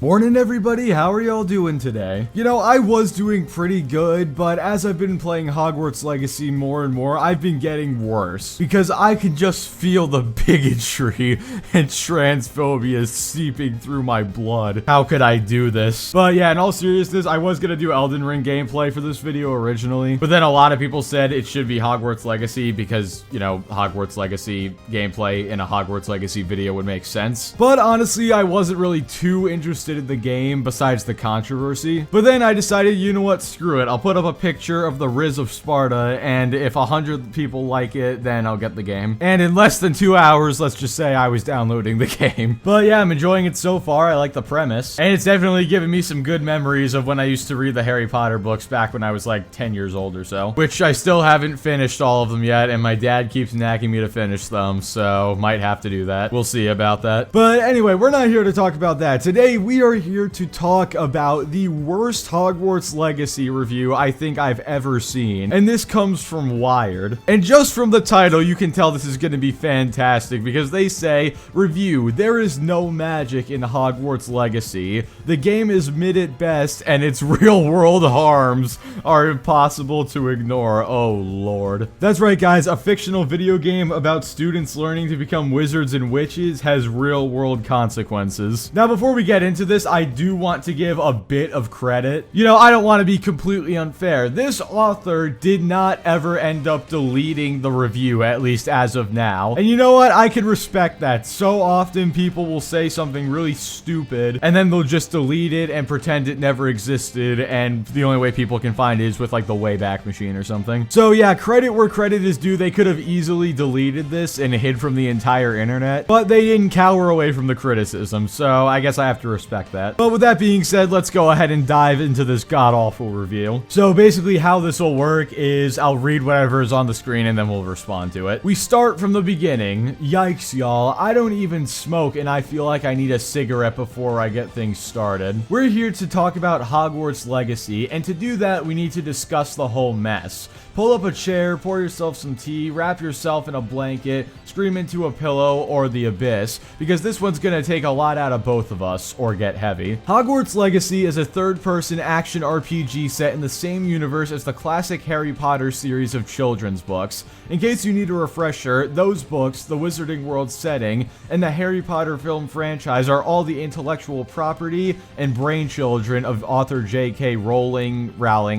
Morning everybody, how are y'all doing today? You know, I was doing pretty good, but as I've been playing Hogwarts Legacy more and more, I've been getting worse. Because I can just feel the bigotry and transphobia seeping through my blood. How could I do this? But yeah, in all seriousness, I was gonna do Elden Ring gameplay for this video originally. But then a lot of people said it should be Hogwarts Legacy because, you know, Hogwarts Legacy gameplay in a Hogwarts Legacy video would make sense. But honestly, I wasn't really too interested in the game besides the controversy. But then I decided, you know what, screw it. I'll put up a picture of the Riz of Sparta, and if 100 people like it, then I'll get the game. And in less than 2 hours, let's just say I was downloading the game. But yeah, I'm enjoying it so far. I like the premise. And it's definitely given me some good memories of when I used to read the Harry Potter books back when I was like 10 years old or so. Which I still haven't finished all of them yet, and my dad keeps nagging me to finish them, so might have to do that. We'll see about that. But anyway, we're not here to talk about that. Today, we are here to talk about the worst Hogwarts Legacy review I think I've ever seen. And this comes from Wired. And just from the title, you can tell this is going to be fantastic because they say, review, there is no magic in Hogwarts Legacy. The game is mid at best and its real world harms are impossible to ignore. Oh lord. That's right guys, a fictional video game about students learning to become wizards and witches has real world consequences. Now before we get into this, I do want to give a bit of credit. You know, I don't want to be completely unfair. This author did not ever end up deleting the review, at least as of now. And you know what? I can respect that. So often people will say something really stupid and then they'll just delete it and pretend it never existed, and the only way people can find it is with like the Wayback Machine or something. So yeah, credit where credit is due. They could have easily deleted this and hid from the entire internet, but they didn't cower away from the criticism, so I guess I have to respect that. But with that being said, let's go ahead and dive into this god-awful review. So basically how this will work is I'll read whatever is on the screen and then we'll respond to it. We start from the beginning. Yikes, y'all. I don't even smoke and I feel like I need a cigarette before I get things started. We're here to talk about Hogwarts Legacy, and to do that we need to discuss the whole mess. Pull up a chair, pour yourself some tea, wrap yourself in a blanket, scream into a pillow or the abyss, because this one's gonna take a lot out of both of us, or get heavy. Hogwarts Legacy is a third-person action RPG set in the same universe as the classic Harry Potter series of children's books. In case you need a refresher, those books, the Wizarding World setting, and the Harry Potter film franchise are all the intellectual property and brainchildren of author J.K. Rowling.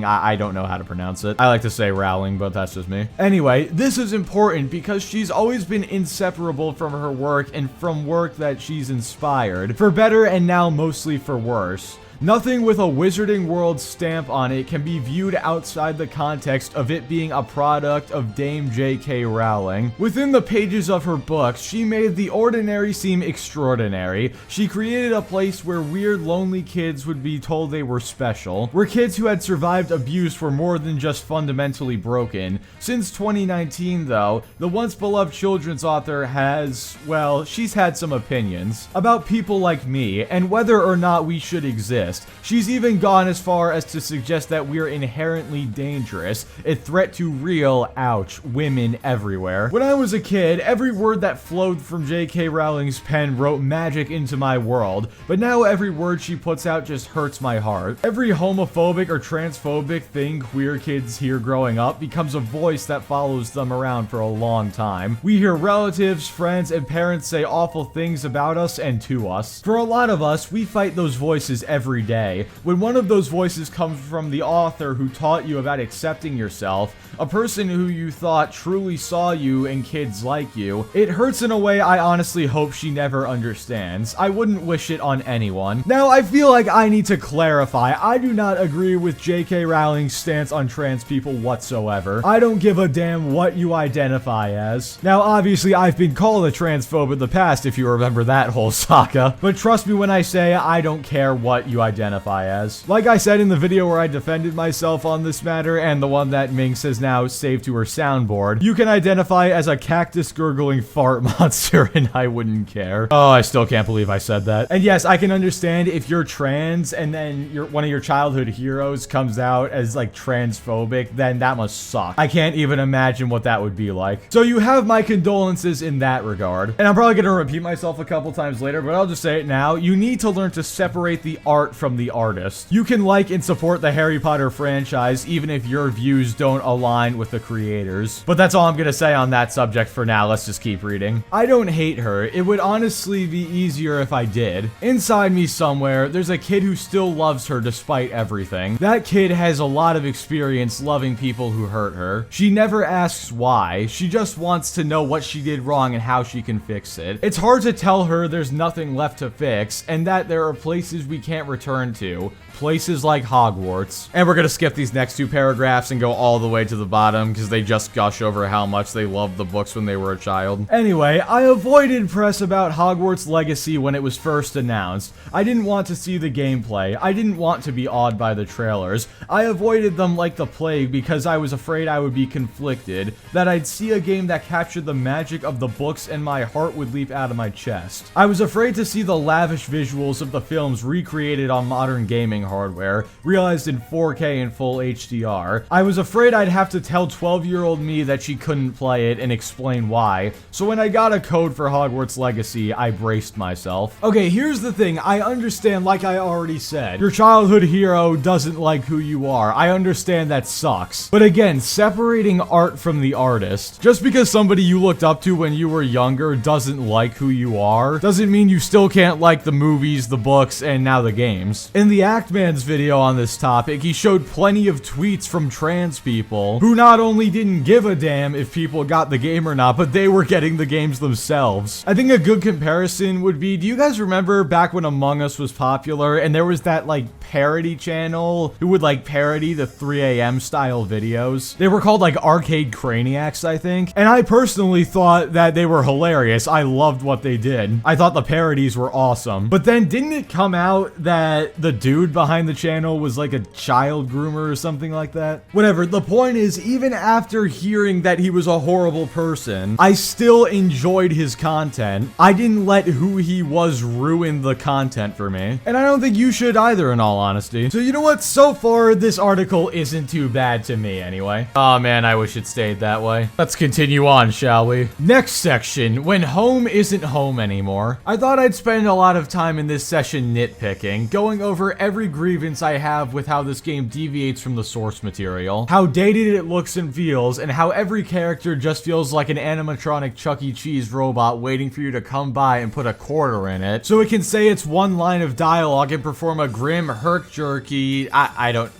I don't know how to pronounce it. I like to say Rowling, but that's just me. Anyway, this is important because she's always been inseparable from her work and from work that she's inspired, for better and now mostly for worse. Nothing with a Wizarding World stamp on it can be viewed outside the context of it being a product of Dame J.K. Rowling. Within the pages of her books, she made the ordinary seem extraordinary. She created a place where weird, lonely kids would be told they were special, where kids who had survived abuse were more than just fundamentally broken. Since 2019, though, the once beloved children's author has, well, she's had some opinions about people like me and whether or not we should exist. She's even gone as far as to suggest that we're inherently dangerous, a threat to real, ouch, women everywhere. When I was a kid, every word that flowed from J.K. Rowling's pen wrote magic into my world, but now every word she puts out just hurts my heart. Every homophobic or transphobic thing queer kids hear growing up becomes a voice that follows them around for a long time. We hear relatives, friends, and parents say awful things about us and to us. For a lot of us, we fight those voices every day. When one of those voices comes from the author who taught you about accepting yourself, a person who you thought truly saw you and kids like you, it hurts in a way I honestly hope she never understands. I wouldn't wish it on anyone. Now, I feel like I need to clarify, I do not agree with J.K. Rowling's stance on trans people whatsoever. I don't give a damn what you identify as. Now, obviously, I've been called a transphobe in the past, if you remember that whole saga, but trust me when I say I don't care what you identify as. Like I said in the video where I defended myself on this matter, and the one that Minx has now saved to her soundboard, you can identify as a cactus gurgling fart monster, and I wouldn't care. Oh, I still can't believe I said that. And yes, I can understand if you're trans and then one of your childhood heroes comes out as like transphobic, then that must suck. I can't even imagine what that would be like. So you have my condolences in that regard. And I'm probably gonna repeat myself a couple times later, but I'll just say it now. You need to learn to separate the art from the artist. You can like and support the Harry Potter franchise even if your views don't align with the creators. But that's all I'm gonna say on that subject for now. Let's just keep reading. I don't hate her. It would honestly be easier if I did. Inside me somewhere, there's a kid who still loves her despite everything. That kid has a lot of experience loving people who hurt her. She never asks why. She just wants to know what she did wrong and how she can fix it. It's hard to tell her there's nothing left to fix and that there are places we can't return to. Places like Hogwarts. And we're gonna skip these next two paragraphs and go all the way to the bottom because they just gush over how much they loved the books when they were a child. Anyway, I avoided press about Hogwarts Legacy when it was first announced. I didn't want to see the gameplay. I didn't want to be awed by the trailers. I avoided them like the plague because I was afraid I would be conflicted, that I'd see a game that captured the magic of the books and my heart would leap out of my chest. I was afraid to see the lavish visuals of the films recreated on modern gaming hardware, realized in 4K and full HDR. I was afraid I'd have to tell 12-year-old me that she couldn't play it and explain why. So when I got a code for Hogwarts Legacy, I braced myself. Okay, here's the thing. I understand, like I already said, your childhood hero doesn't like who you are. I understand that sucks. But again, separating art from the artist. Just because somebody you looked up to when you were younger doesn't like who you are, doesn't mean you still can't like the movies, the books, and now the games. In the Actman's video on this topic, he showed plenty of tweets from trans people who not only didn't give a damn if people got the game or not, but they were getting the games themselves. I think a good comparison would be, do you guys remember back when Among Us was popular and there was that like parody channel who would like parody the 3 a.m. style videos? They were called like Arcade Craniacs, I think. And I personally thought that they were hilarious. I loved what they did. I thought the parodies were awesome. But then didn't it come out that the dude behind the channel was like a child groomer or something like that? Whatever. The point is, even after hearing that he was a horrible person, I still enjoyed his content. I didn't let who he was ruin the content for me. And I don't think you should either, in all honesty. So you know what? So far, this article isn't too bad to me anyway. Oh man, I wish it stayed that way. Let's continue on, shall we? Next section, when home isn't home anymore. I thought I'd spend a lot of time in this session nitpicking, going over every grievance I have with how this game deviates from the source material, how dated it looks and feels, and how every character just feels like an animatronic Chuck E. Cheese robot waiting for you to come by and put a quarter in it, so it can say its one line of dialogue and perform a grim herk-jerky, I don't...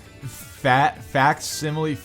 facsimile,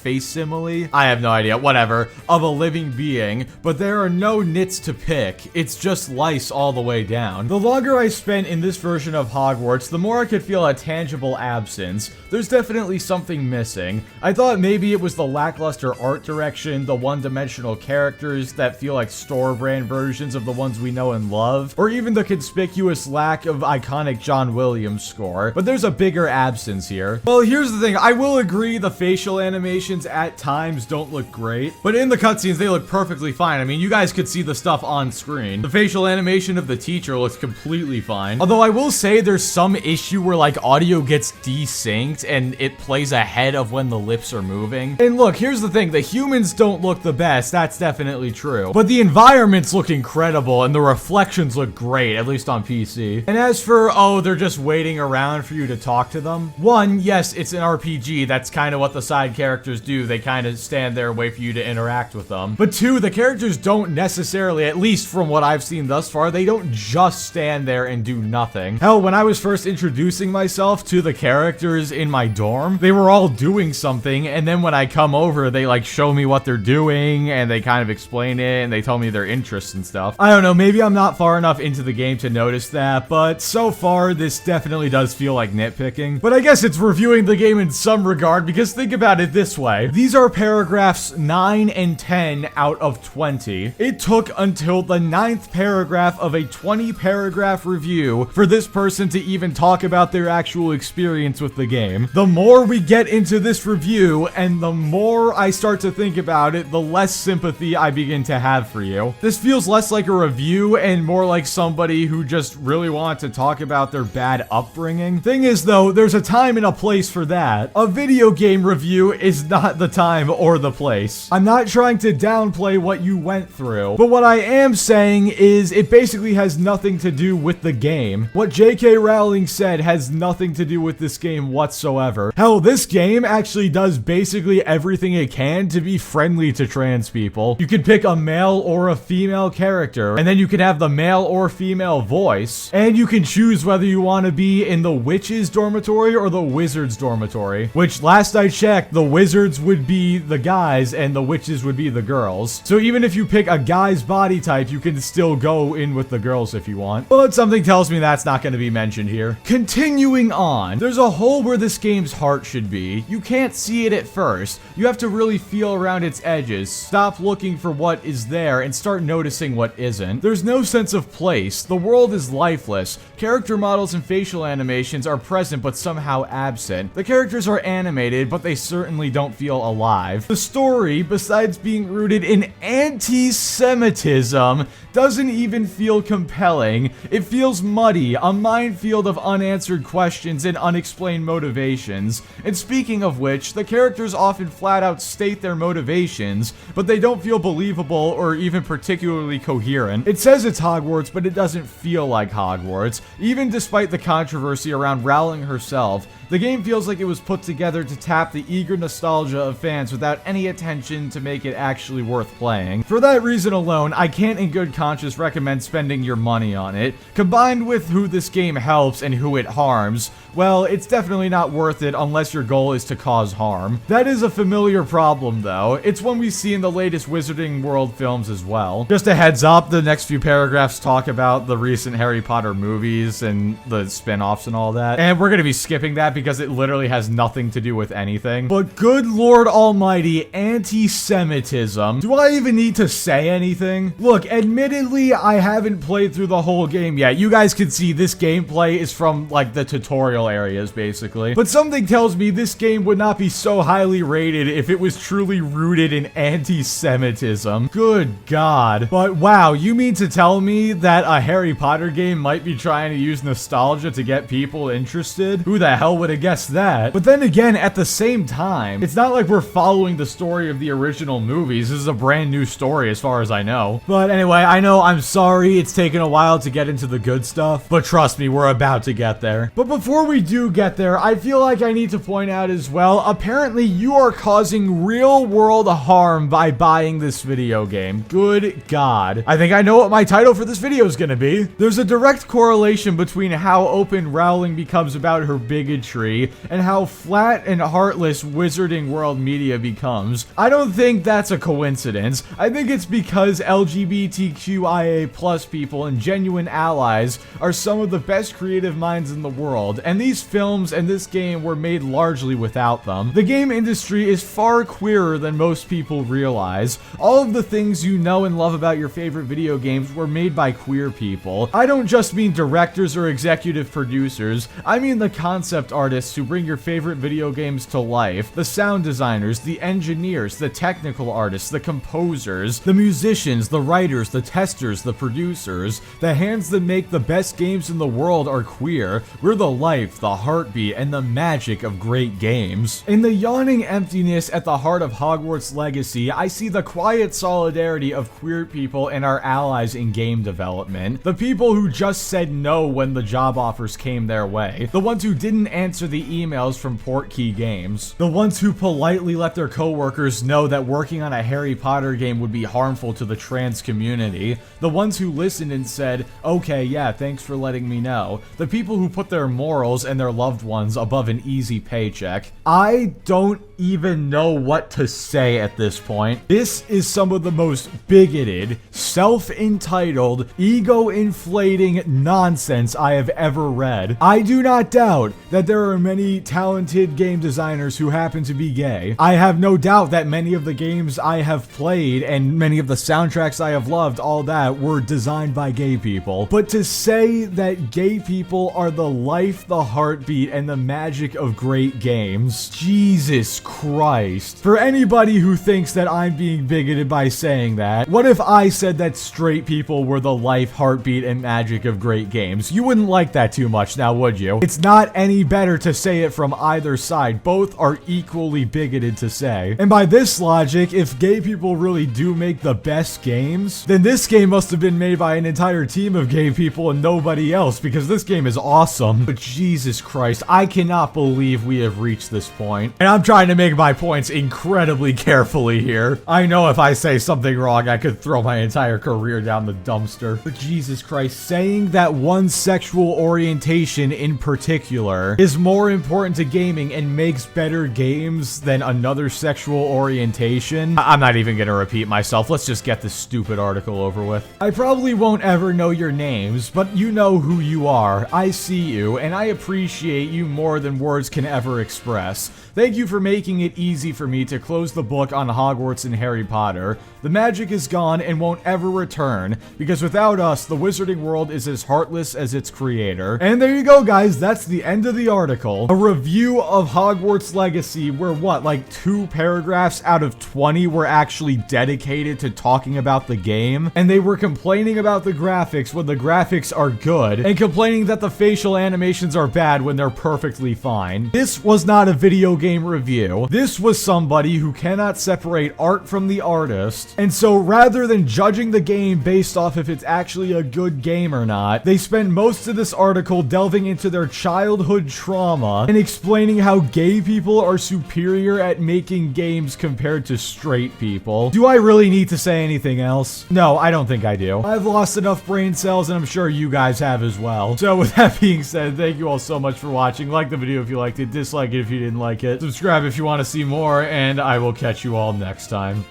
I have no idea, whatever, of a living being, but there are no nits to pick. It's just lice all the way down. The longer I spent in this version of Hogwarts, the more I could feel a tangible absence. There's definitely something missing. I thought maybe it was the lackluster art direction, the one-dimensional characters that feel like store-brand versions of the ones we know and love, or even the conspicuous lack of iconic John Williams score, but there's a bigger absence here. Well, here's the thing, I will agree the facial animations at times don't look great, but in the cutscenes they look perfectly fine. I mean, you guys could see the stuff on screen. The facial animation of the teacher looks completely fine. Although I will say there's some issue where like audio gets desynced and it plays ahead of when the lips are moving. And look, here's the thing, the humans don't look the best, that's definitely true. But the environments look incredible and the reflections look great, at least on PC. And as for, oh, they're just waiting around for you to talk to them. One, yes, it's an RPG, that's kind of what the side characters do. They kind of stand there and wait for you to interact with them. But two, the characters don't necessarily, at least from what I've seen thus far, they don't just stand there and do nothing. Hell, when I was first introducing myself to the characters in my dorm, they were all doing something, and then when I come over, they like show me what they're doing, and they kind of explain it, and they tell me their interests and stuff. I don't know, maybe I'm not far enough into the game to notice that, but so far, this definitely does feel like nitpicking. But I guess it's reviewing the game in some regard regard, because think about it this way. These are paragraphs 9 and 10 out of 20. It took until the 9th paragraph of a 20-paragraph review for this person to even talk about their actual experience with the game. The more we get into this review, and the more I start to think about it, the less sympathy I begin to have for you. This feels less like a review and more like somebody who just really wanted to talk about their bad upbringing. Thing is though, there's a time and a place for that. A video game review is not the time or the place. I'm not trying to downplay what you went through, but what I am saying is it basically has nothing to do with the game. What J.K. Rowling said has nothing to do with this game whatsoever. Hell, this game actually does basically everything it can to be friendly to trans people. You can pick a male or a female character, and then you can have the male or female voice, and you can choose whether you want to be in the witches dormitory or the wizards dormitory, which last I checked, the wizards would be the guys and the witches would be the girls. So even if you pick a guy's body type, you can still go in with the girls if you want. But something tells me that's not going to be mentioned here. Continuing on, there's a hole where this game's heart should be. You can't see it at first. You have to really feel around its edges, stop looking for what is there, and start noticing what isn't. There's no sense of place. The world is lifeless. Character models and facial animations are present but somehow absent. The characters are animated, but they certainly don't feel alive. The story, besides being rooted in anti-Semitism, doesn't even feel compelling. It feels muddy, a minefield of unanswered questions and unexplained motivations. And speaking of which, the characters often flat out state their motivations, but they don't feel believable or even particularly coherent. It says it's Hogwarts, but it doesn't feel like Hogwarts. Even despite the controversy around Rowling herself, the game feels like it was put together to tap the eager nostalgia of fans without any attention to make it actually worth playing. For that reason alone, I can't in good conscience recommend spending your money on it. Combined with who this game helps and who it harms, well, it's definitely not worth it unless your goal is to cause harm. That is a familiar problem though. It's one we see in the latest Wizarding World films as well. Just a heads up, the next few paragraphs talk about the recent Harry Potter movies and the spin-offs and all that. And we're gonna be skipping that because it literally has nothing to do with anything. But good Lord Almighty, anti-Semitism. Do I even need to say anything? Look, admittedly, I haven't played through the whole game yet. You guys can see this gameplay is from like the tutorial areas basically. But something tells me this game would not be so highly rated if it was truly rooted in anti-Semitism. Good God. But wow, you mean to tell me that a Harry Potter game might be trying to use nostalgia to get people interested? Who the hell would have guessed that? But then again, at the same time, it's not like we're following the story of the original movies. This is a brand new story as far as I know. But anyway, I know I'm sorry it's taken a while to get into the good stuff, but trust me, we're about to get there. But before we do get there, I feel like I need to point out as well, apparently you are causing real world harm by buying this video game. Good God. I think I know what my title for this video is gonna be. There's a direct correlation between how open Rowling becomes about her bigotry and how flat and heartless Wizarding World media becomes. I don't think that's a coincidence. I think it's because LGBTQIA+ people and genuine allies are some of the best creative minds in the world, and these films and this game were made largely without them. The game industry is far queerer than most people realize. All of the things you know and love about your favorite video games were made by queer people. I don't just mean directors or executive producers, I mean the concept artists who bring your favorite video games to life, the sound designers, the engineers, the technical artists, the composers, the musicians, the writers, the testers, the producers. The hands that make the best games in the world are queer. We're the life, the heartbeat, and the magic of great games. In the yawning emptiness at the heart of Hogwarts Legacy, I see the quiet solidarity of queer people and our allies in game development. The people who just said no when the job offers came their way. The ones who didn't answer the emails from Portkey Games. The ones who politely let their coworkers know that working on a Harry Potter game would be harmful to the trans community. The ones who listened and said, okay, yeah, thanks for letting me know. The people who put their morals and their loved ones above an easy paycheck. I don't even know what to say at this point. This is some of the most bigoted, self-entitled, ego-inflating nonsense I have ever read. I do not doubt that there are many talented game game designers who happen to be gay. I have no doubt that many of the games I have played and many of the soundtracks I have loved, all that, were designed by gay people. But to say that gay people are the life, the heartbeat, and the magic of great games, Jesus Christ. For anybody who thinks that I'm being bigoted by saying that, what if I said that straight people were the life, heartbeat, and magic of great games? You wouldn't like that too much now, would you? It's not any better to say it from either side. Both are equally bigoted to say. And by this logic, if gay people really do make the best games, then this game must have been made by an entire team of gay people and nobody else, because this game is awesome. But Jesus Christ, I cannot believe we have reached this point. And I'm trying to make my points incredibly carefully here. I know if I say something wrong, I could throw my entire career down the dumpster. But Jesus Christ, saying that one sexual orientation in particular is more important to gaming and makes better games than another sexual orientation, I'm not even gonna repeat myself. Let's just get this stupid article over with. I probably won't ever know your names, but you know who you are. I see you, and I appreciate you more than words can ever express. Thank you for making it easy for me to close the book on Hogwarts and Harry Potter. The magic is gone and won't ever return, because without us, the wizarding world is as heartless as its creator. And there you go, guys. That's the end of the article. A review of Hogwarts Legacy where what, like 2 paragraphs out of 20 were actually dedicated to talking about the game, and they were complaining about the graphics when the graphics are good, and complaining that the facial animations are bad when they're perfectly fine. This was not a video game review. This was somebody who cannot separate art from the artist, and so rather than judging the game based off if it's actually a good game or not, they spend most of this article delving into their childhood trauma and explaining how gay people are superior at making games compared to straight people. Do I really need to say anything else? No, I don't think I do. I've lost enough brain cells, and I'm sure you guys have as well. So with that being said, thank you all so much for watching. Like the video if you liked it, dislike it if you didn't like it, subscribe if you want to see more, and I will catch you all next time.